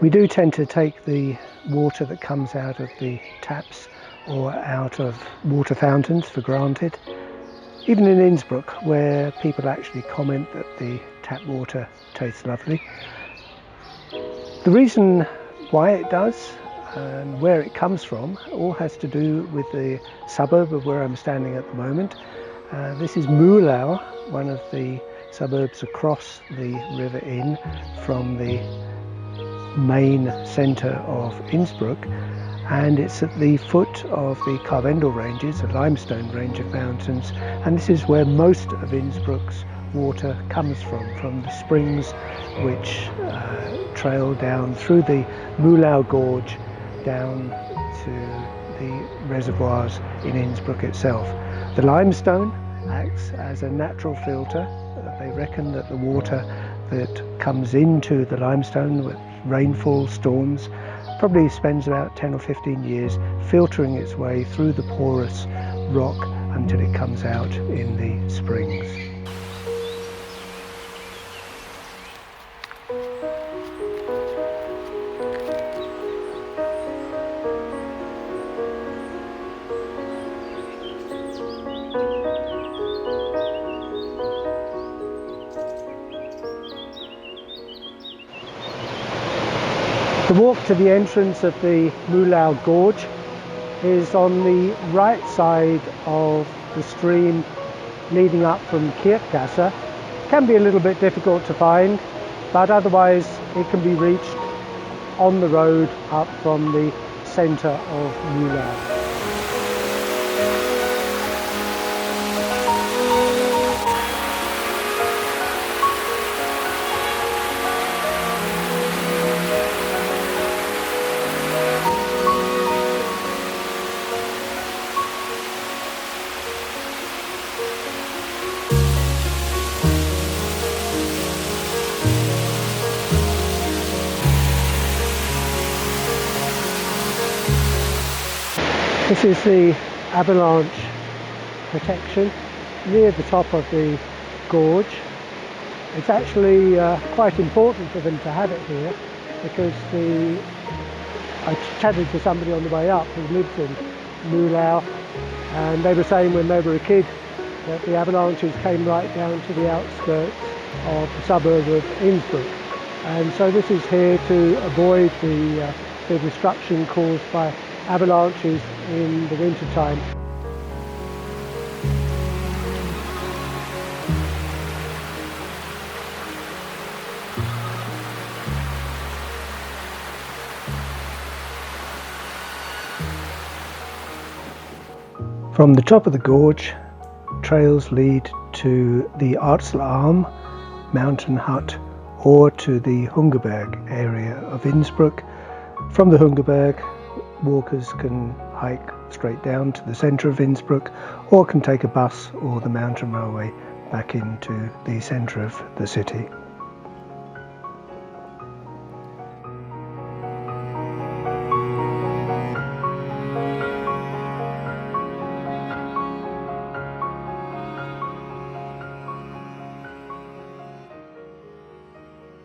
We do tend to take the water that comes out of the taps or out of water fountains for granted. Even in Innsbruck, where people actually comment that the tap water tastes lovely. The reason why it does and where it comes from all has to do with the suburb of where I'm standing at the moment. This is Mühlau, one of the suburbs across the River Inn from the main centre of Innsbruck, and it's at the foot of the Karwendel ranges, a limestone range of mountains, and this is where most of Innsbruck's water comes from the springs which trail down through the Mühlau gorge down to the reservoirs in Innsbruck itself. The limestone acts as a natural filter. They reckon that the water that comes into the limestone with rainfall, storms, probably spends about 10 or 15 years filtering its way through the porous rock until it comes out in the springs. The walk to the entrance of the Mühlau gorge is on the right side of the stream leading up from Kirchgasse. It can be a little bit difficult to find, but otherwise it can be reached on the road up from the centre of Mühlau. This is the avalanche protection near the top of the gorge. It's actually quite important for them to have it here because I chatted to somebody on the way up who lives in Mühlau, and they were saying when they were a kid that the avalanches came right down to the outskirts of the suburb of Innsbruck, and so this is here to avoid the destruction caused by avalanches in the winter time. From the top of the gorge, trails lead to the Arzler Alm mountain hut or to the Hungerberg area of Innsbruck. From the Hungerberg, walkers can hike straight down to the centre of Innsbruck or can take a bus or the mountain railway back into the centre of the city.